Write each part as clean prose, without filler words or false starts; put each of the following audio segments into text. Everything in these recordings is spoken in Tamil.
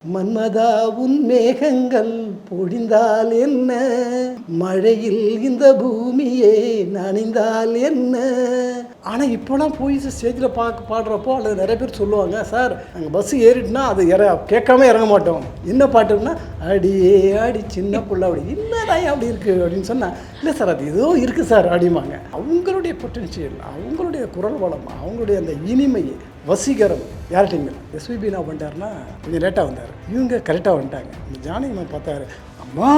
மன்மதா உன் மேகங்கள் பொழிந்தால் என்ன, மழையில் இந்த பூமியே நனைந்தால் என்ன. ஆனால் இப்போலாம் போய் ஸ்டேஜில் பாடுறப்போ அல்லது நிறைய பேர் சொல்லுவாங்க, சார் நாங்கள் பஸ்ஸு ஏறிட்டுனா அது கேட்காம இறங்க மாட்டோம். என்ன பாட்டுன்னா அடியே அடி சின்ன புள்ள அப்படி என்னதான் அப்படி இருக்குது அப்படின்னு சொன்னால், இல்லை சார் அது ஏதோ இருக்குது சார் அப்படிம்பாங்க. அவங்களுடைய பொட்டன்ஷியல், அவங்களுடைய குரல் வளம், அவங்களுடைய அந்த இனிமை வசீகரம் யார்கிட்டைங்க. எஸ்பிபி என்ன பண்ணிட்டாருன்னா கொஞ்சம் லேட்டாக வந்தார், இவங்க கரெக்டாக வந்துட்டாங்க. இந்த ஜானகி பார்த்தாரு, அம்மா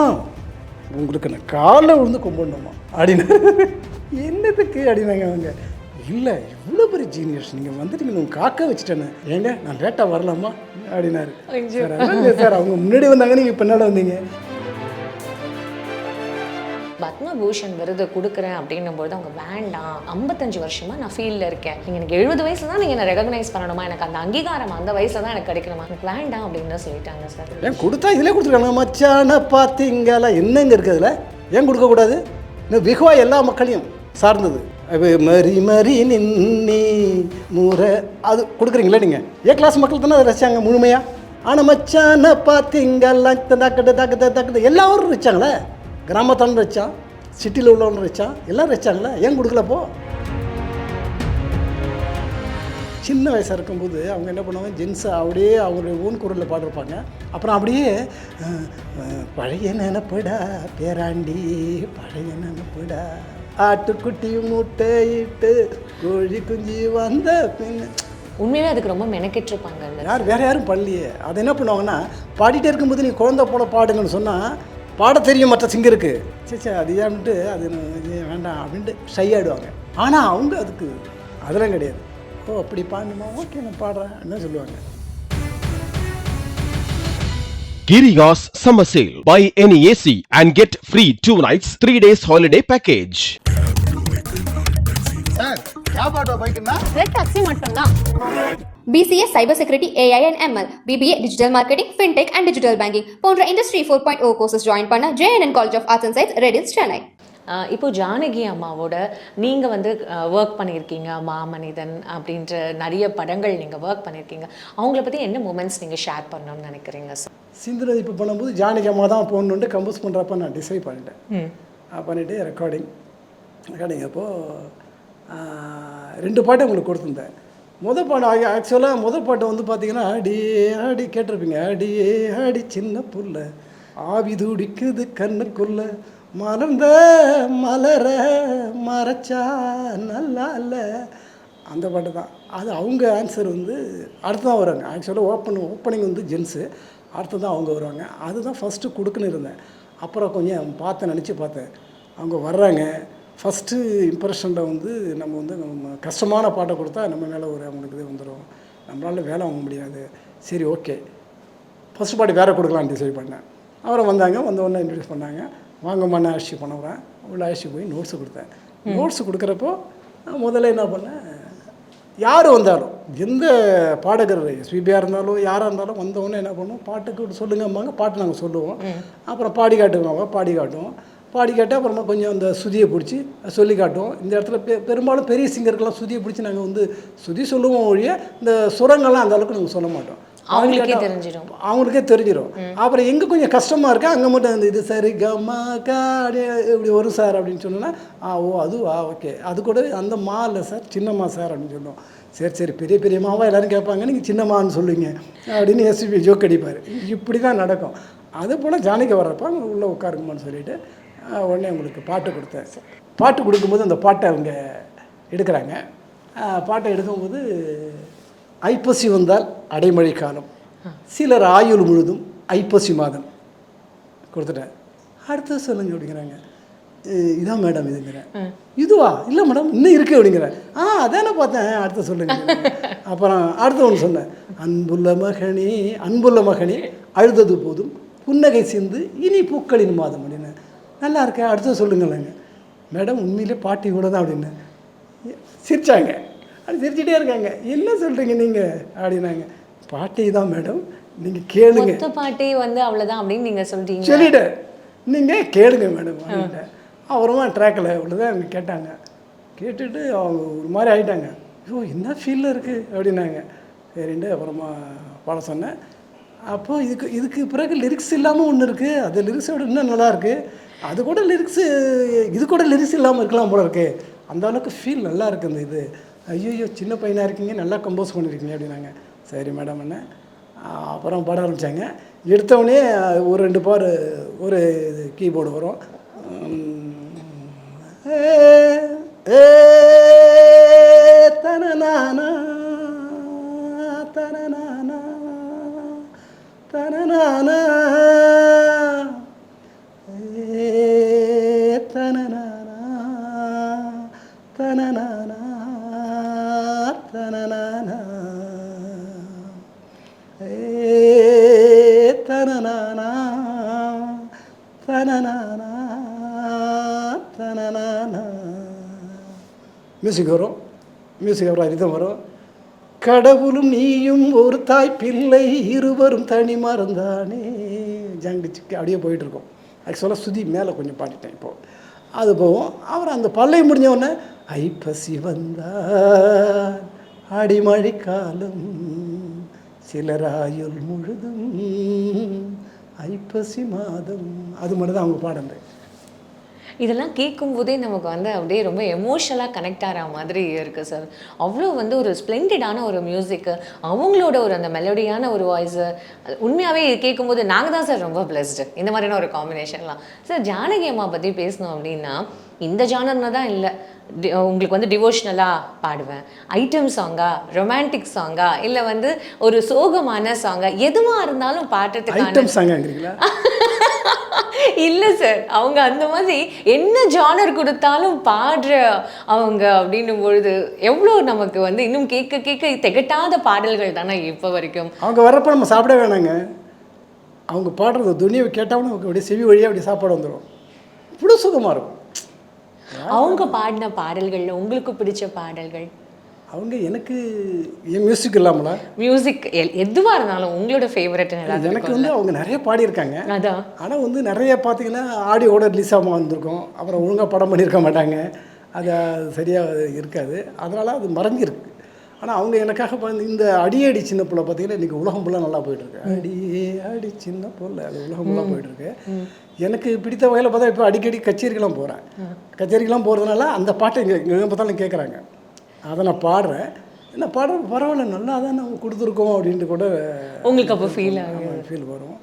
உங்களுக்கு நான் காலைல விழுந்து கும்பிடணுமா அப்படின்னு. என்னதுக்கு அப்படின்னாங்க அவங்க. இல்லை இவ்வளோ பெரிய ஜீனியர்ஸ் நீங்கள் வந்துட்டு உங்கள் காக்க வச்சுட்டேன்னு, ஏங்க நான் லேட்டாக வரலாமா அப்படின்னாரு. சார் அவங்க முன்னாடி வந்தாங்க, நீங்கள் பின்னாடி வந்தீங்க. பத்மபூஷன் விருது கொடுக்குறேன் அப்படின்னும்போது அவங்க வேண்டாம், 55 வருஷமாக நான் ஃபீல்டில் இருக்கேன், நீங்கள் எனக்கு 70 வயசு தான் நீங்கள் என்ன ரெகக்னைஸ் பண்ணணுமா, எனக்கு அந்த அங்கீகாரம் அந்த வயசில் தான் எனக்கு கிடைக்கணுமா, எனக்கு வேண்டாம் அப்படின்னு சொல்லிட்டாங்க சார். ஏன் கொடுத்தா இதிலே கொடுத்துருக்காங்க, மச்சான பார்த்தீங்களா என்னங்க இருக்குதுல, ஏன் கொடுக்கக்கூடாது? இன்னும் வெகுவா எல்லா மக்களையும் சார்ந்தது. மரி மரி நின்னி முறை அது கொடுக்குறீங்களா நீங்கள்? ஏ கிளாஸ் மக்கள் தானே அதை ரசிச்சாங்க முழுமையாக. ஆனால் மச்சான பார்த்தீங்களா தக்குது எல்லாரும் ரசிச்சாங்களே. கிராமத்தான ரசித்தான், சிட்டியில் உள்ளவங்க ரசித்தான், எல்லாம் ரசித்தாங்களே, ஏன் கொடுக்கலப்போ? சின்ன வயசாக இருக்கும்போது அவங்க என்ன பண்ணுவாங்க, ஜென்ஸை அப்படியே அவங்களுடைய ஓன் குரலில் பாடிருப்பாங்க. அப்புறம் அப்படியே பழைய நினப்படா பேராண்டி பழைய நினப்படா ஆட்டுக்குட்டி முட்டையிட்டு கோழி குஞ்சு வந்த பின்ன. உண்மையிலே அதுக்கு ரொம்ப மெனக்கெட்டிருப்பாங்க. யார் வேறு யாரும் பண்ணலையே. அதை என்ன பண்ணுவாங்கன்னா, பாடிட்டே இருக்கும்போது நீ குழந்தை போல பாடுங்கன்னு சொன்னால் பாட தெரியும் மற்ற சிங்கருக்கு, சே அது ஏன்ட்டு அது வேண்டாம் அப்படின்ட்டு ஷை ஆகிடுவாங்க. ஆனால் அவங்க அதுக்கு அதெல்லாம் கிடையாது. ஓ அப்படி பாடணுமா, ஓகே நான் பாடுறேன் என்ன சொல்லுவாங்க. Giriya's Summer Sale. Buy any AC and get free 2 nights 3 days holiday package. Sir क्या பாட்டோ பைக்குன்னா ரெட் டாக்ஸி மட்டும்தான். BCA Cyber Security, AI and ML, BBA Digital Marketing, Fintech and Digital Banking போன்ற Industry 4.0 courses join பண்ண JNN College of Arts and Science, Redis, Chennai. இப்போ ஜானகி அம்மாவோட நீங்கள் வந்து ஒர்க் பண்ணியிருக்கீங்க, மாமனிதன் அப்படின்ற நிறைய படங்கள் நீங்கள் ஒர்க் பண்ணியிருக்கீங்க. அவங்கள பற்றி என்ன மூமெண்ட்ஸ் நீங்கள் ஷேர் பண்ணணும்னு நினைக்கிறீங்க சார்? சிந்துநதி இப்போ பண்ணும்போது ஜானகி அம்மா தான் போகணுன்ட்டு கம்போஸ் பண்ணுறப்ப நான் டிசைட் பண்ணிட்டேன். பண்ணிவிட்டு ரெக்கார்டிங் அப்போது 2 பாட்டு உங்களுக்கு கொடுத்துருந்தேன். பாட்டு ஆக்சுவலாக பாட்டு வந்து பார்த்தீங்கன்னா அடி கேட்டிருப்பீங்க. அடியே அடி சின்ன புல்ல ஆவி துடிக்குது கண்ணுக்குள்ள மலர்ந்த மலர மறைச்சா நல்லா இல்லை, அந்த பாட்டு தான். அது அவங்க ஆன்சர் வந்து அடுத்து தான் வராங்க. ஆக்சுவலாக ஓப்பனிங் வந்து ஜென்ஸு, அடுத்து தான் அவங்க வருவாங்க. அதுதான் ஃபஸ்ட்டு கொடுக்குன்னு இருந்தேன். அப்புறம் கொஞ்சம் நினச்சி பார்த்தேன், அவங்க வர்றாங்க. ஃபஸ்ட்டு இம்ப்ரெஷனில் வந்து நம்ம வந்து கஷ்டமான பாட்டை கொடுத்தா நம்ம மேலே ஒரு அவங்களுக்கு இது வந்துடும், நம்மளால் வேலை வாங்க முடியாது. சரி ஓகே ஃபஸ்ட்டு பாட்டு வேறு கொடுக்கலான்னு டிசைட் பண்ணேன். அப்புறம் வந்தோடனே இன்ட்ரடியூஸ் பண்ணாங்க. வாங்கம்மா நான் அழைச்சி பண்ணுறேன். உள்ள அழைச்சி போய் நோட்ஸு கொடுத்தேன். நோட்ஸு கொடுக்குறப்போ முதல்ல என்ன பண்ணேன், யார் வந்தாலும் எந்த பாடகர் எஸ்பிபியாக இருந்தாலும் யாராக இருந்தாலும் வந்தவொடனே என்ன பண்ணுவோம், பாட்டுக்கு சொல்லுங்கம்பாங்க, பாட்டு நாங்கள் சொல்லுவோம். அப்புறம் பாடி காட்டுவாங்க, பாடி காட்டு அப்புறமா கொஞ்சம் அந்த சுதியை பிடிச்சி சொல்லி காட்டுவோம். இந்த இடத்துல பெரும்பாலும் பெரிய சிங்கருக்கெல்லாம் சுதியை பிடிச்சி நாங்கள் வந்து சுதி சொல்லுவோம் ஒழிய இந்த சுரங்கள்லாம் அந்த அளவுக்கு நாங்கள் சொல்ல மாட்டோம். அவங்களுக்கே தெரிஞ்சிடும். அப்புறம் எங்கே கொஞ்சம் கஷ்டமாக இருக்கா அங்கே மட்டும் அந்த இது சரி கம்மா காடி இப்படி வரும் சார் அப்படின்னு சொன்னோன்னா ஓ அதுவா ஓகே, அது கூட அந்த மா இல்லை சார் சின்னம்மா சார் அப்படின்னு சொல்லுவோம். சரி பெரிய மாவா எல்லோரும் கேட்பாங்க, நீங்கள் சின்னம்மான்னு சொல்லுவீங்க அப்படின்னு எஸ்பிபி ஜோக் அடிப்பார். இப்படி தான் நடக்கும். அது போல் ஜானகி வர்றப்போ அவங்க உள்ளே உட்காருங்கம்மான்னு சொல்லிவிட்டு உடனே உங்களுக்கு பாட்டு கொடுத்தேன். பாட்டு கொடுக்கும்போது அந்த பாட்டை அவங்க எடுக்கிறாங்க. பாட்டை எடுக்கும்போது ஐப்பசி வந்தால் அடைமழை காலம், சிலர் ஆயுள் முழுதும் ஐப்பசி மாதம் கொடுத்துட்டேன். அடுத்து சொல்லுங்க அப்படிங்கிறாங்க. இதான் மேடம் இதுங்கிறேன். இதுவா இல்லை மேடம் இன்னும் இருக்குது அப்படிங்கிறேன். அதானே பார்த்தேன், அடுத்து சொல்லுங்க. அப்புறம் அடுத்த ஒன்று சொன்னேன், அன்புள்ள மகனே அழுதது போதும் புன்னகை சிந்து இனி பூக்களின் மாதம் அப்படின்னு. நல்லா இருக்கேன், அடுத்து சொல்லுங்களேங்க. மேடம் உண்மையிலே பாட்டு இவ்வளோ தான் அப்படின்னு சிரித்தாங்க. அது சிரிச்சிட்டே இருக்காங்க. என்ன சொல்கிறீங்க நீங்கள் அப்படின்னாங்க. பாட்டி தான் மேடம், நீங்கள் கேளுங்க. பாட்டி வந்து அவ்வளோதான் அப்படின்னு நீங்கள் சொல்லிட்டு நீங்கள் கேளுங்க மேடம் அப்படின்ட்டு. அப்புறமா ட்ராக்கில் இவ்வளோதான் அவங்க கேட்டாங்க. கேட்டுட்டு அவங்க ஒரு மாதிரி ஆகிட்டாங்க. ஐயோ என்ன ஃபீலில் இருக்குது அப்படின்னாங்க. சரின்ட்டு அப்புறமா பாட சொன்னேன். அப்போ இதுக்கு பிறகு லிரிக்ஸ் இல்லாமல் ஒன்று இருக்குது, அது லிரிக்ஸோட இன்னும் நல்லாயிருக்கு, அது கூட லிரிக்ஸு இது கூட லிரிக்ஸ் இல்லாமல் இருக்கலாம் போல இருக்கு, அந்த அளவுக்கு ஃபீல் நல்லா இருக்குது இந்த இது. ஐயோ சின்ன பையனாக இருக்கீங்க, நல்லா கம்போஸ் பண்ணியிருக்கீங்க அப்படின்னாங்க. சரி மேடம் என்ன. அப்புறம் பாட ஆரம்பித்தாங்க. எடுத்தவொடனே ஒரு 2 பார் ஒரு இது கீபோர்டு வரும். தனநானா தனநானா தனநானா தனநானா தனநானா தனநானா தனநானா தனநானா தனநானா. மியூசிக் வரும், மியூசிக் அப்புறம் ரிதம் வரும். கடவுளும் நீயும் ஒரு தாய் பிள்ளை இருவரும் தனி மறந்தானே ஜங்கிச்சுக்கு அப்படியே போயிட்டுருக்கோம். ஆக்சுவலாக சுதி மேலே கொஞ்சம் பாடிட்டேன் இப்போது, அது போகும். அப்புறம் அந்த பல்லை முடிஞ்சவுடனே ஐப்பசி வந்தால் அடிமழை காலம் சிலராயுள் முழுதும் ஐப்பசி மாதம், அது மட்டும் தான் அவங்க பாடுறது. இதெல்லாம் கேட்கும்போதே நமக்கு வந்து அப்படியே ரொம்ப எமோஷனலாக கனெக்ட் ஆகிற மாதிரி இருக்குது சார். அவ்வளோ வந்து ஒரு ஸ்ப்ளெண்டடான ஒரு மியூசிக்கு, அவங்களோட ஒரு அந்த மெலோடியான ஒரு வாய்ஸு, உண்மையாகவே இது கேட்கும்போது நாங்கள் தான் சார் ரொம்ப பிளஸ்டு இந்த மாதிரியான ஒரு காம்பினேஷன்லாம். சார் ஜானகி அம்மா பற்றி பேசணும் அப்படின்னா இந்த ஜானர்னு தான் இல்லை, உங்களுக்கு வந்து டிவோஷ்னலாக பாடுவேன், ஐட்டம் சாங்கா, ரொமான்டிக் சாங்கா, இல்லை வந்து ஒரு சோகமான சாங்கா, எதுவாக இருந்தாலும் பாடுறதுக்கு இல்லை சார். அவங்க அந்த மாதிரி என்ன ஜானர் கொடுத்தாலும் பாடுற அவங்க அப்படின்னும் பொழுது எவ்வளோ நமக்கு வந்து இன்னும் கேட்க கேட்க திகட்டாத பாடல்கள் தானே இப்போ வரைக்கும். அவங்க வர்றப்ப நம்ம சாப்பிட வேணாங்க, அவங்க பாடுறது துணியை கேட்டாலும் நமக்கு அப்படியே செவி வழியாக அப்படி சாப்பாடு வந்துடும், இவ்வளோ சுகமாக இருக்கும். அவங்க பாடின பாடல்களில் உங்களுக்கு பிடிச்ச பாடல்கள்? அவங்க எனக்கு என் மியூசிக் இல்லாமலா மியூசிக் எதுவாக இருந்தாலும் உங்களோட ஃபேவரட்? எனக்கு வந்து அவங்க நிறைய பாடியிருக்காங்க, அதான். ஆனால் வந்து நிறைய பார்த்தீங்கன்னா ஆடியோட ரிலீஸ் ஆகாமல் வந்திருக்கும், அப்புறம் ஒழுங்காக படம் பண்ணியிருக்க மாட்டாங்க, அது சரியாக இருக்காது, அதனால் அது மறைஞ்சிருக்கு. ஆனால் அவங்க எனக்காக இந்த அடியடி சின்ன பிள்ளை பார்த்தீங்கன்னா இன்றைக்கி உலகம் ஃபுல்லாக நல்லா போயிட்டுருக்கு. அடியே அடி சின்ன பிள்ளை அது உலகம் ஃபுல்லாக போயிட்டுருக்கு. எனக்கு பிடித்த வகையில் பார்த்தா இப்போ அடிக்கடி கச்சேரிக்கெலாம் போகிறேன், கச்சேரிக்கெலாம் போகிறதுனால அந்த பாட்டை எங்கே பார்த்தாலும் கேட்குறாங்க, அதை நான் பாடுறேன். என்ன பாடுறது பரவாயில்ல, நல்லா தான் நம்ம கொடுத்துருக்கோம் அப்படின்ட்டு கூட உங்களுக்கு அப்போ ஃபீல் வரும்.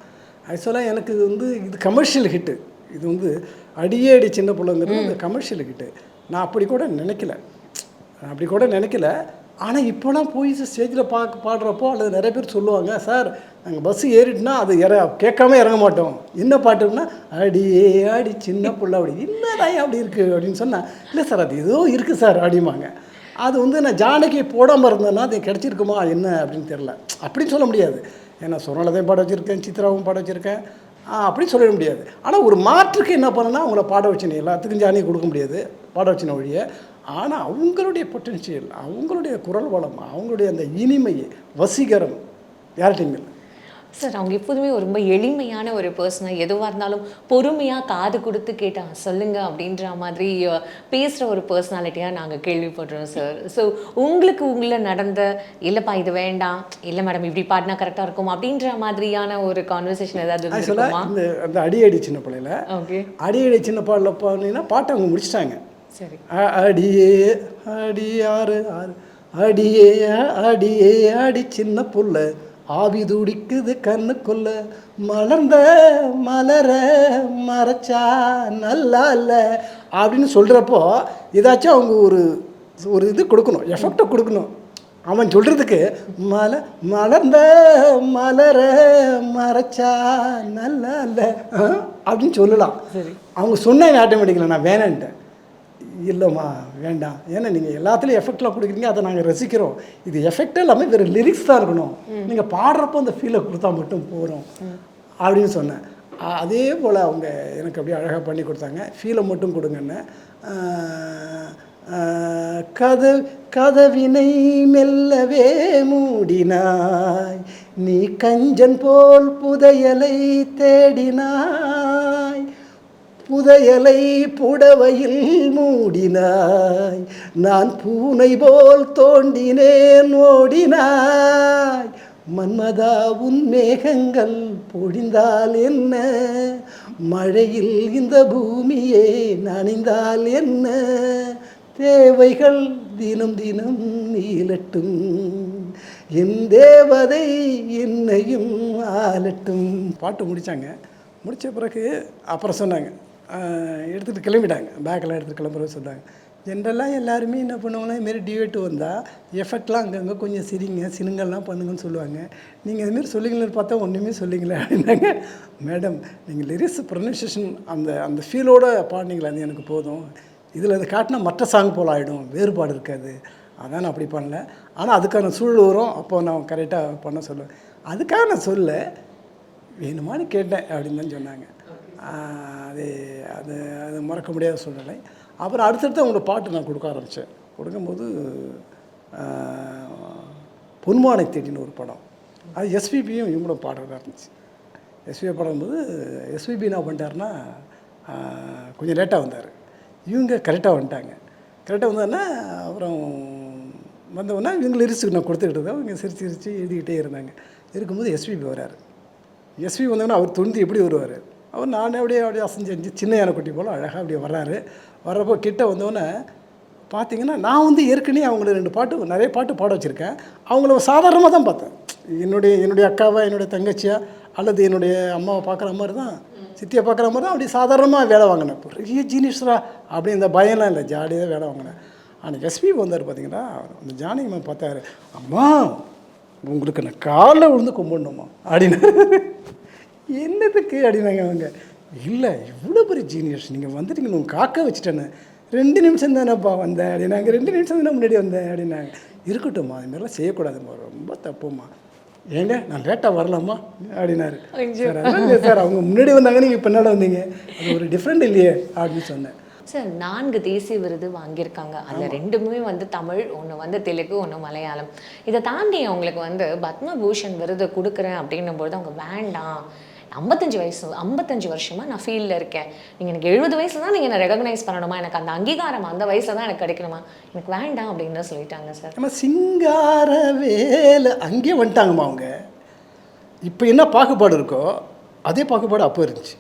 ஆக்சுவலாக எனக்கு இது கமர்ஷியல் ஹிட்டு, இது அடியே அடி சின்ன பிள்ளைங்கிறது இந்த கமர்ஷியல் ஹிட்டு. நான் அப்படி கூட நினைக்கல. ஆனால் இப்போலாம் போய் ஸ்டேஜில் பாடுறப்போ அல்லது நிறைய பேர் சொல்லுவாங்க, சார் நாங்கள் பஸ்ஸு ஏறிட்டுனா அது கேட்காம இறங்க மாட்டோம், என்ன பாட்டுன்னா அடியே அடி சின்ன பிள்ளை அப்படி என்னதான் அப்படி இருக்குது அப்படின்னு சொன்னால், இல்லை சார் அது ஏதோ இருக்குது சார் அப்படிம்பாங்க. அது நான் ஜானகி போடாமல் இருந்தேன்னா அது கிடச்சிருக்குமா என்ன அப்படின்னு தெரில, அப்படின்னு சொல்ல முடியாது. ஏன்னா சொர்ணலதையும் பாட வச்சுருக்கேன், சித்ராவும் பாட வச்சுருக்கேன், அப்படின்னு சொல்ல முடியாது. ஆனால் ஒரு மாற்றுக்கு என்ன பண்ணணும்னா அவங்கள பாட வச்சுனேன், எல்லாத்துக்கும் ஜானகி கொடுக்க முடியாது, பாட வச்சுன வழியை. ஆனால் அவங்களுடைய பொட்டன்ஷியல், அவங்களுடைய குரல் வளம், அவங்களுடைய அந்த இனிமை, வசீகரம் யார்கிட்டையும் இல்லை சார். அவங்க எப்போதுமே ஒரு ரொம்ப எளிமையான ஒரு பர்சனாக, எதுவாக இருந்தாலும் பொறுமையாக காது கொடுத்து கேட்டால் சொல்லுங்கள் அப்படின்ற மாதிரி பேசுகிற ஒரு பர்சனாலிட்டியாக நாங்கள் கேள்விப்படுறோம் சார். ஸோ உங்களுக்கு உங்களை நடந்த இல்லைப்பா இது வேண்டாம், இல்லை மேடம் இப்படி பாடினா கரெக்டாக இருக்கும் அப்படின்ற மாதிரியான ஒரு கான்வர்சேஷன் ஏதாவது ஆக்சுவலாக அந்த அடியடி சின்ன பிள்ளையில், ஓகே அடியடி சின்ன பாடல பாடினா பாட்டை அவங்க முடிச்சிட்டாங்க. சரி. அடியே அடி ஆறு ஆறு அடியே அடியே அடி சின்ன புள்ள ஆவி துடிக்குது கண்ணுக்குள்ள மலர்ந்த மலர மறைச்சா நல்லா இல்லை அப்படின்னு சொல்கிறப்போ ஏதாச்சும் அவங்க ஒரு இது கொடுக்கணும், எஃபெக்டை கொடுக்கணும். அவன் சொல்கிறதுக்கு மலர்ந்த மலர மறைச்சா நல்லா இல்லை அப்படின்னு சொல்லலாம். அவங்க சொன்னாங்க ஆட்டோமேட்டிக்கலாக, நான் வேணான்ட்டேன். இல்லைம்மா வேண்டாம், ஏன்னா நீங்கள் எல்லாத்துலேயும் எஃபெக்ட்லாம் கொடுக்குறீங்க, அதை நாங்கள் ரசிக்கிறோம், இது எஃபெக்டே இல்லாமல் வேறு லிரிக்ஸ் தான் இருக்கணும், நீங்கள் பாடுறப்போ அந்த ஃபீலை கொடுத்தா மட்டும் போகிறோம் அப்படின்னு சொன்னேன். அதே போல் அவங்க எனக்கு அப்படியே அழகாக பண்ணி கொடுத்தாங்க. ஃபீலை மட்டும் கொடுங்கன்னு. கதவினை மெல்லவே மூடினாய், நீ கஞ்சன் போல் புதையலை தேடினாய், புதையலை புடவையில் மூடினாய், நான் பூனை போல் தோண்டினேன் ஓடினாய், மன்மதா உன் மேகங்கள் பொழிந்தால் என்ன, மழையில் இந்த பூமியே நனைந்தால் என்ன, தேவைகள் தினம் தினம் நீளட்டும், என் தேவதை என்னையும் ஆளட்டும். பாட்டு முடித்தாங்க. முடித்த பிறகு அப்புறம் சொன்னாங்க, எடுத்துகிட்டு கிளம்பிட்டாங்க. பேக்கெல்லாம் எடுத்துகிட்டு கிளம்புறது சொன்னாங்க. ஜென்ரலாக எல்லாருமே என்ன பண்ணுவாங்கன்னா, இதுமாரி டியூட்டு வந்தால் எஃபெக்ட்லாம் அங்கங்கே கொஞ்சம் சினுங்கள்லாம் பண்ணுங்கன்னு சொல்லுவாங்க. நீங்கள் இதுமாரி சொல்லிங்களேன்னு பார்த்தா ஒன்றுமே சொல்லிங்களே அப்படின்னாங்க. மேடம் நீங்கள் லிரிக்ஸ் ப்ரொனன்சியேஷன் அந்த ஃபீலோட பாடினீங்களா, அது எனக்கு போதும். இதில் அது காட்டினா மற்ற சாங் போல் ஆகிடும், வேறுபாடு இருக்காது, அதான் நான் அப்படி பண்ணல. ஆனால் அதுக்கான சூழல் வரும், அப்போது நான் கரெக்டாக பண்ண சொல்லுவேன். அதுக்காக நான் சொல்ல வேணுமான்னு கேட்டேன் அப்படின்னு தான் சொன்னாங்க. அது அது அது மறக்க முடியாத சூழ்நிலை. அப்புறம் அடுத்தடுத்து அவங்களோட பாட்டு நான் கொடுக்க ஆரம்பித்தேன். கொடுக்கும்போது பொன்மானை தேடின்னு ஒரு படம், அது எஸ்பிபியும் இவங்களும் பாடுறதா இருந்துச்சு. எஸ்பிபி பாடும்போது எஸ்பிபி என்ன பண்ணிட்டாருன்னா கொஞ்சம் லேட்டாக வந்தார். இவங்க கரெக்டாக வந்துட்டாங்க. கரெக்டாக வந்தாருன்னா அப்புறம் வந்தவொடனே இவங்க லிரிக்ஸுக்கு நான் கொடுத்துக்கிட்டு இருந்தேன். இவங்க சிரிச்சு சிரித்து எழுதிக்கிட்டே இருந்தாங்க. இருக்கும்போது எஸ்பிபி வராரு. எஸ்பிபி வந்தோடனே அவர் துணிந்து எப்படி வருவார், அவர் நானே அப்படியே அசைஞ்சு சின்ன யானைக்குட்டி போல் அழகாக அப்படியே வர்றாரு. வர்றப்போ கிட்ட வந்தோடனே பார்த்தீங்கன்னா நான் ஏற்கனவே அவங்கள 2 பாட்டு நிறைய பாட்டு பாட வச்சுருக்கேன். அவங்கள சாதாரணமாக தான் பார்த்தேன். என்னுடைய அக்காவை, என்னுடைய தங்கச்சியா அல்லது என்னுடைய அம்மாவை பார்க்குற மாதிரி தான், சித்தியை பார்க்குற மாதிரி தான் அப்படி சாதாரணமாக வேலை வாங்கினேன். பெரிய ஜீனியஸ்ரா அப்படி இந்த பயம்லாம் இல்லை, ஜாலியாக வேலை வாங்கினேன். ஆனால் எஸ்பி வந்தார் பார்த்தீங்கன்னா, அந்த ஜானகிமா பார்த்தாரு, அம்மா உங்களுக்கு நான் காலில் விழுந்து கும்பிடணுமா அப்படின்னு. என்னதுக்கு அப்படின்னாங்க அவங்க. இல்லை இவ்வளோ பெரிய ஜீனியஸ் நீங்கள் வந்துட்டீங்க, உங்கள் காக்க வச்சுட்டேன்னு. 2 நிமிஷம் தானேப்பா வந்தேன் அப்படின்னாங்க. 2 நிமிஷம் தானே முன்னாடி வந்தேன் அப்படின்னாங்க. இருக்கட்டும்மா, அதுமாதிரிலாம் செய்யக்கூடாதும்மா, ரொம்ப தப்புமா. ஏங்க நான் லேட்டாக வரலாமா அப்படின்னாரு. சார் அதான் இல்லை சார், அவங்க முன்னாடி வந்தாங்க, நீங்கள் பின்னால் வந்தீங்க, அது ஒரு டிஃப்ரெண்ட் இல்லையே அப்படின்னு சொன்னேன். சார் 4 தேசிய விருது வாங்கியிருக்காங்க. அதில் 2மே தமிழ், ஒன்று தெலுங்கு, ஒன்று மலையாளம். இதை தாண்டி அவங்களுக்கு பத்மபூஷன் விருது கொடுக்குறேன் அப்படின்னும்போது அவங்க வேண்டாம், 55 வருஷமாக நான் ஃபீல்டில் இருக்கேன், நீங்கள் எனக்கு 70 வயசு தான் நீங்கள் என்னை ரெகக்னைஸ் பண்ணணுமா, எனக்கு அந்த அங்கீகாரம் அந்த வயசில் தான் எனக்கு கிடைக்கணுமா, எனக்கு வேண்டாம் அப்படின்னு சொல்லிட்டாங்க சார். நம்ம சிங்கார வேலை அங்கேயே வந்துட்டாங்கம்மா அவங்க. இப்போ என்ன பாகுபாடு இருக்கோ அதே பாகுபாடு அப்போ இருந்துச்சு.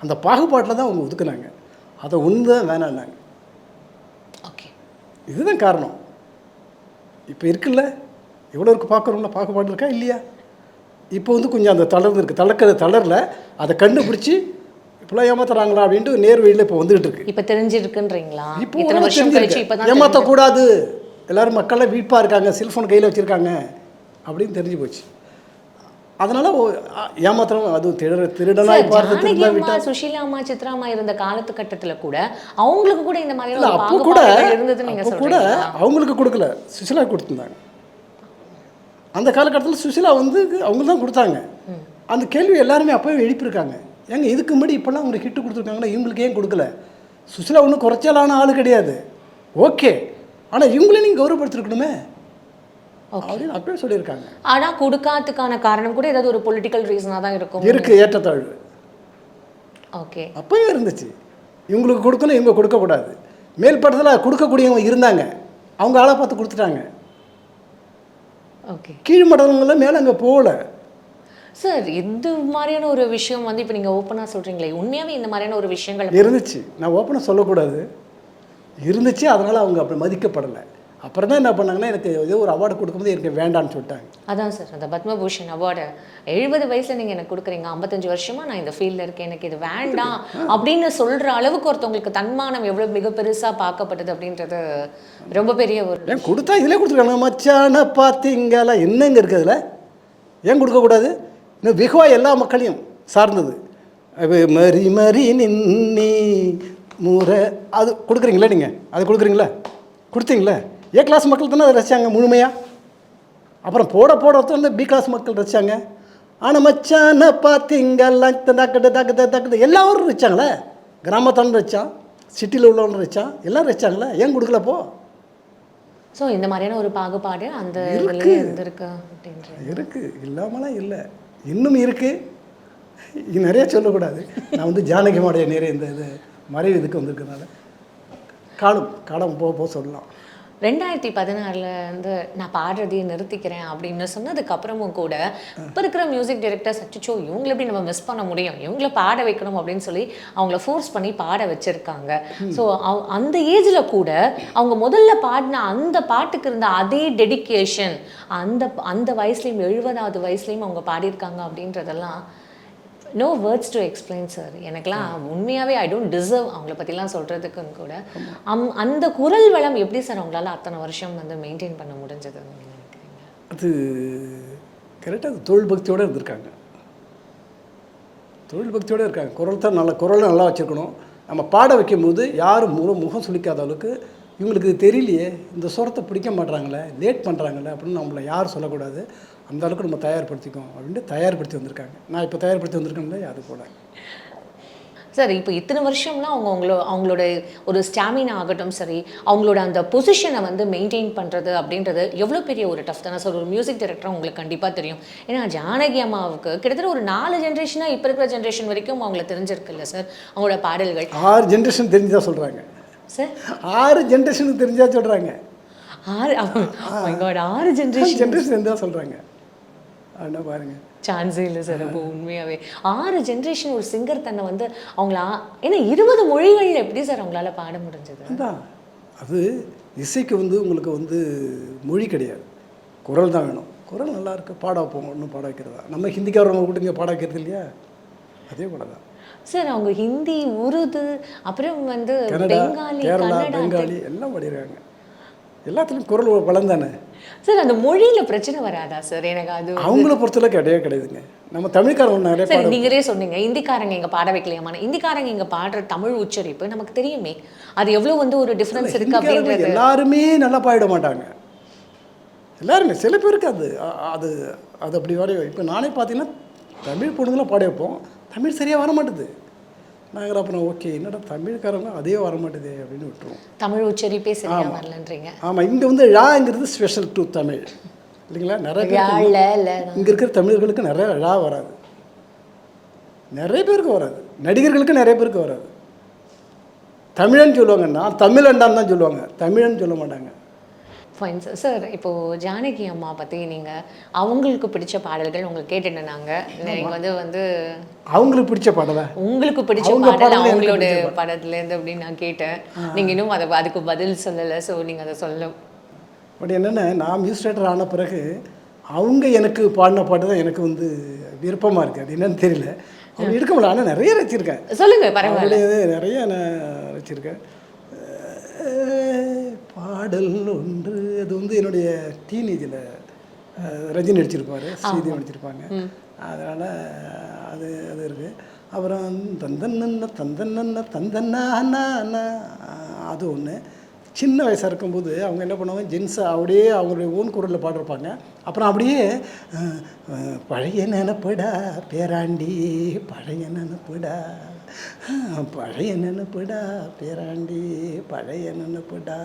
அந்த பாகுபாட்டில் தான் அவங்க ஒதுக்குனாங்க. அதை ஒன்று தான் வேணான்னாங்க. ஓகே, இதுதான் காரணம். இப்போ இருக்குல்ல, எவ்வளோ இருக்குது பார்க்குறோம்ல, பாகுபாடு இருக்கா இல்லையா? இப்போ கொஞ்சம் அந்த தளர்ந்து இருக்குது. தளரில் அதை கண்டுபிடிச்சி இப்போலாம் ஏமாத்துறாங்களா அப்படின்ட்டு நேர் வழியில் இப்போ வந்துகிட்டு இருக்கு. இப்போ தெரிஞ்சிருக்குன்றீங்களா? இப்போ ஏமாற்றக்கூடாது, எல்லோரும் மக்கள்லாம் வீட்பாக இருக்காங்க, செல்ஃபோன் கையில் வச்சுருக்காங்க அப்படின்னு தெரிஞ்சு போச்சு. அதனால ஏமாத்திரம் அது திருடனாய் பார்த்து சுஷீலா அம்மா, சித்ரா அம்மா இருந்த காலத்துக்கட்டத்தில் கூட அவங்களுக்கு கூட இந்த மாதிரி அப்போ கூட அவங்களுக்கு கொடுக்கல, சுஷீலா கொடுத்துருந்தாங்க. அந்த காலகட்டத்தில் சுஷீலா அவங்க தான் கொடுத்தாங்க. அந்த கேள்வி எல்லாருமே அப்போவே எழுப்பியிருக்காங்க. ஏங்க இதுக்கு முன்னாடி இப்போல்லாம் அவங்களுக்கு ஹிட்டு கொடுத்துருக்காங்கன்னா இவங்களுக்கு ஏன் கொடுக்கல? சுஷீலா ஒன்றும் குறைச்சலான ஆள் கிடையாது, ஓகே, ஆனால் இவங்களே நீங்கள் கௌரவப்படுத்திருக்கணுமே அப்படின்னு அப்பவே சொல்லியிருக்காங்க. ஆனால் கொடுக்காததுக்கான காரணம் கூட ஏதாவது ஒரு பொலிட்டிக்கல் ரீசனாக தான் இருக்குது, ஏற்றத்தாழ்வு. ஓகே, அப்பவே இருந்துச்சு. இவங்களுக்கு கொடுக்கணும், இவங்க கொடுக்கக்கூடாது. மேல் படத்தில் கொடுக்கக்கூடியவங்க இருந்தாங்க, அவங்க ஆளை பார்த்து கொடுத்துட்டாங்க. ஓகே, கீழ் மட்டங்களில் மேலே அங்கே போகல. சார் இது மாதிரியான ஒரு விஷயம் இப்போ நீங்கள் ஓப்பனாக சொல்கிறீங்களே, உண்மையாகவே இந்த மாதிரியான ஒரு விஷயங்கள் இருந்துச்சு. நான் ஓப்பனாக சொல்லக்கூடாது, இருந்துச்சு. அதனால் அவங்க அப்படி மதிக்கப்படலை. அப்புறம் தான் என்ன பண்ணாங்கன்னா, எனக்கு ஏதோ ஒரு அவார்டு கொடுக்கும்போது எனக்கு வேண்டான்னு சொல்லிட்டாங்க. அதான் சார், அந்த பத்மபூஷன் அவார்டு 70 வயசில் நீங்கள் எனக்கு கொடுக்குறீங்க, 55 வருஷமாக நான் இந்த ஃபீல்டில் இருக்கேன், எனக்கு இது வேண்டாம் அப்படின்னு சொல்கிற அளவுக்கு ஒருத்தவங்களுக்கு தன்மானம் எவ்வளோ மிக பெருசாக பார்க்கப்பட்டது அப்படின்றது ரொம்ப பெரிய ஒரு ஏன் கொடுத்தா இதிலே கொடுத்துருக்காங்க. மச்சான பார்த்தீங்களா என்னங்க இருக்குது அதில், ஏன் கொடுக்கக்கூடாது? இன்னும் வெகுவா எல்லா மக்களையும் சார்ந்தது. மறி மறி நின்னி முறை அது கொடுக்குறீங்களா? நீங்கள் அது கொடுத்தீங்களா? ஏ கிளாஸ் மக்கள் தானே அதை ரசித்தாங்க முழுமையாக. அப்புறம் போட பி கிளாஸ் மக்கள் ரசித்தாங்க. ஆனால் மச்சான பார்த்தீங்கல்லாம் தக்குது எல்லாரும் ரசித்தாங்களே. கிராமத்தாலும் ரசித்தான், சிட்டியில் உள்ளவங்களும் ரசித்தான், எல்லாம் ரசித்தாங்களே, ஏன் கொடுக்கலப்போ? ஸோ இந்த மாதிரியான ஒரு பாகுபாடு அந்த இருக்குது, இல்லாமலாம் இல்லை, இன்னும் இருக்குது. நிறைய சொல்லக்கூடாது. நான் ஜானகிமாவுடைய நிறைய இந்த இது மறைவு இதுக்கு வந்திருக்கிறதுனால காலம் போக சொல்லலாம். 2016 வந்து நான் பாடுறதையே நிறுத்திக்கிறேன் அப்படின்னு சொன்னதுக்கு அப்புறமும் கூட இப்போ இருக்கிற மியூசிக் டைரக்டர்ஸ் அச்சோ இவங்களை எப்படி நம்ம மிஸ் பண்ண முடியும், இவங்கள பாட வைக்கணும் அப்படின்னு சொல்லி அவங்கள ஃபோர்ஸ் பண்ணி பாட வச்சிருக்காங்க. ஸோ அந்த ஏஜில் கூட அவங்க முதல்ல பாடின அந்த பாட்டுக்கு இருந்த அதே டெடிக்கேஷன் அந்த வயசுலையும் 70வது வயசுலையும் அவங்க பாடியிருக்காங்க அப்படின்றதெல்லாம் no words to explain sir. எனக்குலாம் உண்மையாகவே ஐ டோன்ட் டிசர்வ் அவங்கள பற்றிலாம் சொல்கிறதுக்குன்னு கூட. அந்த குரல் வளம் எப்படி சார் அவங்களால அத்தனை வருஷம் வந்து மெயின்டைன் பண்ண முடிஞ்சதுன்னு நீங்கள் நினைக்கிறீங்க? அது கரெக்டாக அது தொழில் பக்தியோடு இருந்திருக்காங்க. தொழில் பக்தியோடு இருக்காங்க. குரல் தான் குரலை நல்லா வச்சுருக்கணும். நம்ம பாட வைக்கும் போது யாரும் முகம் சுளிக்காத அளவுக்கு இவங்களுக்கு தெரியலையே, இந்த சுரத்தை பிடிக்க மாட்றாங்களே, லேட் பண்ணுறாங்களே அப்படின்னு நம்மளை யாரும் சொல்லக்கூடாது, அந்த அளவுக்கு நம்ம தயார்படுத்திக்கோம் அப்படின்ட்டு தயார்படுத்தி வந்திருக்காங்க. நான் இப்போ தயார்படுத்தி வந்திருக்கேன்ல அது போல். சார் இப்போ இத்தனை வருஷம்னா அவங்களோட ஒரு ஸ்டாமினா ஆகட்டும் சரி, அவங்களோட அந்த பொசிஷனை வந்து மெயின்டைன் பண்ணுறது அப்படின்றது எவ்வளோ பெரிய ஒரு டஃப் தானே சார். ஒரு மியூசிக் டைரக்டர் உங்களுக்கு கண்டிப்பாக தெரியும். ஏன்னா ஜானகி அம்மாவுக்கு கிட்டத்தட்ட ஒரு 4 ஜென்ரேஷனாக இப்போ இருக்கிற ஜென்ரேஷன் வரைக்கும் அவங்கள தெரிஞ்சிருக்குல்ல சார் அவங்களோட பாடல்கள். 6 ஜென்ரேஷன் தெரிஞ்சுதான் சொல்கிறாங்க சார். 6 ஜென்ரேஷனுக்கு தெரிஞ்சா சொல்கிறாங்க. 6 ஜென்ரேஷன் தெரிஞ்சால் சொல்கிறாங்க. என்ன பாருங்க, சான்ஸே இல்லை சார். அப்போ உண்மையாகவே 6 ஜென்ரேஷன் ஒரு சிங்கர் தன்னை வந்து அவங்கள ஏன்னா 20 மொழிகள் எப்படி சார் அவங்களால பாட முடிஞ்சது? அதுதான், அது இசைக்கு வந்து உங்களுக்கு வந்து மொழி கிடையாது, குரல் தான் வேணும். குரல் நல்லா இருக்கு, பாட வைப்போம், ஒன்றும் பாட வைக்கிறதா. நம்ம ஹிந்திக்காரவங்க கூட இங்கே பாட வைக்கிறது இல்லையா, அதே போல தான் சார். அவங்க ஹிந்தி, உருது, அப்புறம் வந்து பெங்காலி, கேரளா, பெங்காலி எல்லாம் பாடிடுறாங்க. எல்லாத்துலேயும் குரல் வளம் தானே சார். அந்த மொழியில் பிரச்சனை வராதா சார்? எனக்கு அது அவங்கள பொறுத்தளவு கிடையாதுங்க. நம்ம தமிழ்காரங்க நிறைய சரி, நீங்களே சொன்னீங்க இந்திக்காரங்க இங்கே பாட வைக்கலையாமான. இந்திக்காரங்க இங்கே பாடுற தமிழ் உச்சரிப்பு நமக்கு தெரியுமே, அது எவ்வளோ வந்து ஒரு டிஃப்ரென்ஸ் இருக்குது அப்படின்றது. எல்லாருமே நல்லா பாடிட மாட்டாங்க, எல்லாருமே. சில பேருக்கு அது அது அது அப்படி வர. இப்போ நானே பார்த்தீங்கன்னா தமிழ் பொண்ணுங்களாம் பாடி வைப்போம், தமிழ் சரியாக வர மாட்டுது. நாங்கள் அப்புறம் ஓகே என்னடா தமிழ்காரங்க அதே வர மாட்டேது அப்படின்னு விட்டுருவோம். தமிழ் உச்சரிப்பே சரியாக வரலன்றீங்க. ஆமாம், இங்கே வந்து ழாங்கிறது ஸ்பெஷல் டு தமிழ் இல்லைங்களா. நிறைய இங்கே இருக்கிற தமிழர்களுக்கு நிறைய ழா வராது, நிறைய பேருக்கு வராது, நடிகர்களுக்கு நிறைய பேருக்கு வராது. தமிழன்னு சொல்லுவாங்கன்னா தமிழண்டான்னு தான் சொல்லுவாங்க, தமிழன்னு சொல்ல மாட்டாங்க. Fine sir. சார் இப்போது ஜானகி அம்மா பற்றி நீங்கள் அவங்களுக்கு பிடிச்ச பாடல்கள் உங்களுக்கு கேட்டுட்டு நாங்கள் நீங்கள் வந்து அவங்களுக்கு பிடிச்ச பாடலை உங்களுக்கு பிடிச்ச பாடல் அவங்களோட படத்துலேருந்து அப்படின்னு நான் கேட்டேன். நீங்கள் இன்னும் அதுக்கு பதில் சொல்லலை. ஸோ நீங்கள் அதை சொல்லணும். பட் என்னென்ன, நான் மியூசிக் டைரக்டர் ஆன பிறகு அவங்க எனக்கு பாடின பாட்டு தான் எனக்கு வந்து விருப்பமாக இருக்குது. அது என்னன்னு தெரியல, அவங்க எடுக்க முடியல. ஆனால் நிறைய ரசிச்சிருக்கேன். சொல்லுங்கள், பரவாயில்ல. நிறைய நான் ரசிச்சிருக்கேன். பாடல் ஒன்று, அது வந்து என்னுடைய டீனேஜில் ரஜினி நடிச்சிருப்பார், ஸ்ரீதேவி நடிச்சிருப்பாங்க, அதனால் அது அது இருக்குது. அப்புறம் தந்தன்னா அது ஒன்று. சின்ன வயசாக இருக்கும்போது அவங்க என்ன பண்ணுவாங்க, ஜென்ஸாக அப்படியே அவங்களுடைய ஓன் குரலில் பாடிருப்பாங்க. அப்புறம் அப்படியே பழைய நினப்புடா பேராண்டி, பழைய நினப்புடா, பழைய நினப்புடா பேராண்டி, பழைய நினப்புடா,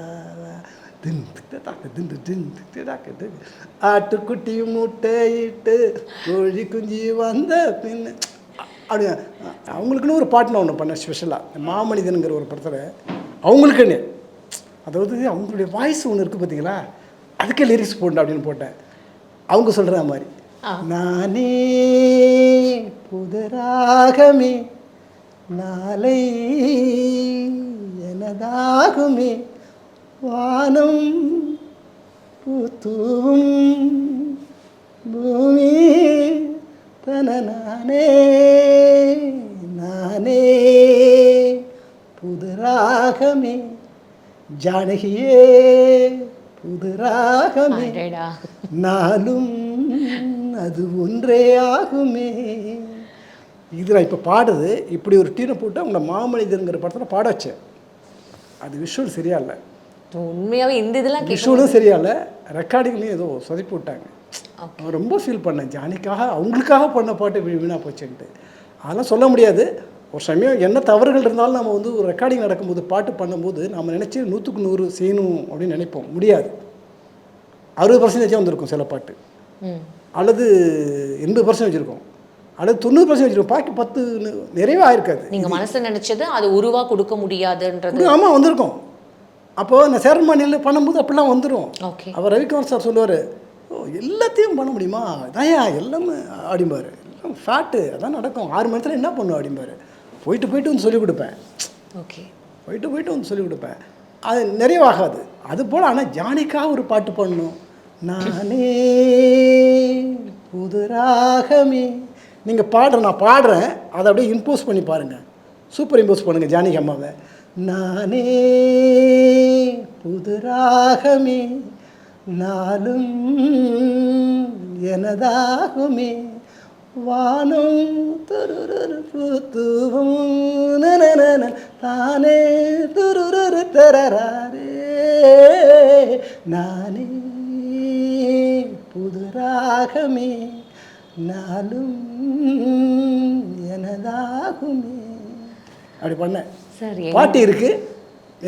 ஆட்டுக்குட்டி முட்டையிட்டு கோழி குஞ்சு வந்த பின்ன அப்படி. அவங்களுக்குன்னு ஒரு பாட்டுன்னு ஒன்று பண்ணேன் ஸ்பெஷலாக, மாமனிதனுங்கிற ஒரு படத்தில் அவங்களுக்குன்னு. அதாவது அவங்களுடைய வாய்ஸ் ஒன்று இருக்குது பார்த்தீங்களா, அதுக்கே லிரிக்ஸ் போடணும் அப்படின்னு போட்டேன். அவங்க சொல்கிற மாதிரி, நானே புதராகமே நாளை எனதாகுமே, வானம் பூத்தூவும் பூமி தன நானே நானே புதராகமே ஜானகியே புதராகமே நாளும் அது ஒன்றே ஆகுமே. இது நான் இப்போ பாடுது இப்படி ஒரு டீனை போட்டு அவங்கள மாமனிதனுங்கிற படத்தில் பாட வச்சேன். அது விஷுவல் சரியா இல்லை, உண்மையாகவே இந்த இதெல்லாம் விஷுவலும் சரியா இல்லை, ரெக்கார்டிங்லேயும் ஏதோ சொதப்பி விட்டாங்க. நான் ரொம்ப ஃபீல் பண்ணேன், ஜானிக்காக அவங்களுக்காக பண்ண பாட்டு வீணாக போச்சுன்ட்டு. அதெல்லாம் சொல்ல முடியாது. ஒரு சமயம் என்ன தவறுகள் இருந்தாலும் நம்ம வந்து ஒரு ரெக்கார்டிங் நடக்கும்போது பாட்டு பண்ணும்போது நம்ம நினச்சி 100க்கு 100 செய்யணும் அப்படின்னு நினைப்போம். முடியாது. 60% வந்திருக்கும் சில பாட்டு, அல்லது 80% வச்சுருக்கோம், அல்லது 90% வச்சுருக்கோம், பாக்கி 10 நிறைவே ஆயிருக்காது. நீங்கள் மனசில் நினச்சது அது உருவாக கொடுக்க முடியாதுன்றது. ஆமாம், வந்திருக்கோம். அப்போது இந்த சேரன்மானியில் பண்ணும்போது அப்படிலாம் வந்துடும். ஓகே. அவர் ரவிக்குமார் சார் சொல்லுவார், ஓ எல்லாத்தையும் பண்ண முடியுமா, அதான்யா எல்லாமே அப்படிம்பார். எல்லாம் ஃபேட்டு அதான் நடக்கும், 6 மணி நேரத்தில் என்ன பண்ணும் அப்படிம்பார். போயிட்டு வந்து சொல்லிக் கொடுப்பேன். ஓகே. போயிட்டு வந்து சொல்லிக் கொடுப்பேன். அது நிறைவாகாது. அது போல் ஆனால் ஜானிக்காக ஒரு பாட்டு பண்ணணும். நானே புது ராகமே, நீங்கள் நான் பாடுறேன், அதை அப்படியே இம்போஸ் பண்ணி பாருங்கள், சூப்பர் இம்போஸ் பண்ணுங்கள் ஜானகி அம்மாவை. நானே புது ராகமே நாளும் எனதாகுமே வானம் துருருத்துவும் தானே துருரு தரரே நானே புது ராகமே நாளும் எனதாகுமே அப்படி பண்ணேன். சரி, பாட்டு இருக்கு,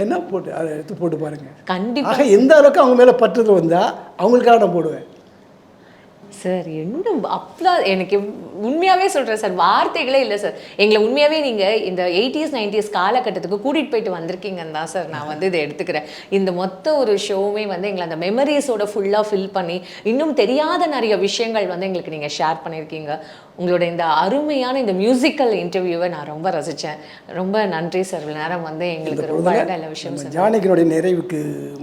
என்ன போட்டு அதை எடுத்து போட்டு பாருங்க. கண்டிப்பா. ஆக எந்த அளவுக்கு அவங்க மேலே பற்றுதல் வந்தால் அவங்களுக்காக நான் போடுவேன். சார் இன்னும் அப்பலாம் எனக்கு உண்மையாகவே சொல்கிறேன் சார், வார்த்தைகளே இல்லை சார். எங்களை உண்மையாகவே நீங்கள் இந்த 80s 90s காலகட்டத்துக்கு கூட்டிகிட்டு போயிட்டு வந்திருக்கீங்கன்னு தான் சார் நான் வந்து இதை எடுத்துக்கிறேன். இந்த மொத்த ஒரு ஷோவுமே வந்து எங்களை அந்த மெமரிஸோட ஃபுல்லாக ஃபில் பண்ணி இன்னும் தெரியாத நிறைய விஷயங்கள் வந்து எங்களுக்கு நீங்கள் ஷேர் பண்ணியிருக்கீங்க. உங்களோட இந்த அருமையான இந்த மியூசிக்கல் இன்டர்வியூவை நான் ரொம்ப ரசித்தேன். ரொம்ப நன்றி சார். இவ்வளோ நேரம் வந்து எங்களுக்கு ரொம்ப நல்ல விஷயம் சார். ஜானகியினுடைய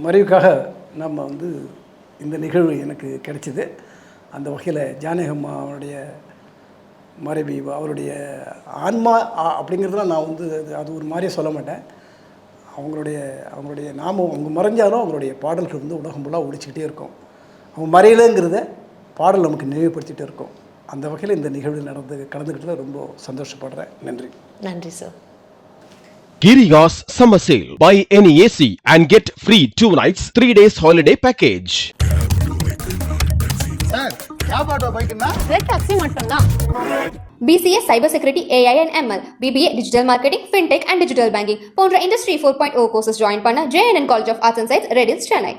மறைவுக்காக நம்ம வந்து இந்த நிகழ்வு எனக்கு கிடைச்சிது. அந்த வகையில் ஜானகி அம்மா அவருடைய மறைவு, அவருடைய ஆன்மா அப்படிங்கிறதுலாம் நான் வந்து அது ஒரு மாதிரியே சொல்ல மாட்டேன். அவங்களுடைய நாமம் அவங்க மறைஞ்சாலும் அவங்களுடைய பாடல்கள் வந்து உலகம் ஃபுல்லாக ஒழிச்சிக்கிட்டே இருக்கும். அவங்க மறையலைங்கிறத பாடல் நமக்கு நினைவுபடுத்திகிட்டே இருக்கும். அந்த வகையில் இந்த நிகழ்வு கலந்துக்கிட்டதில் ரொம்ப சந்தோஷப்படுறேன். நன்றி. நன்றி sir. Giriga's Summer Sale. Buy any AC and get free 2 nights 3 days holiday package. Red taxi மட்டும்தான். BCA Cyber Security, AI and ML, BBA Digital Marketing, Fintech and Digital Banking போன்ற Industry 4.0 courses join பண்ண JNN College of Arts and Science, Redis, Chennai.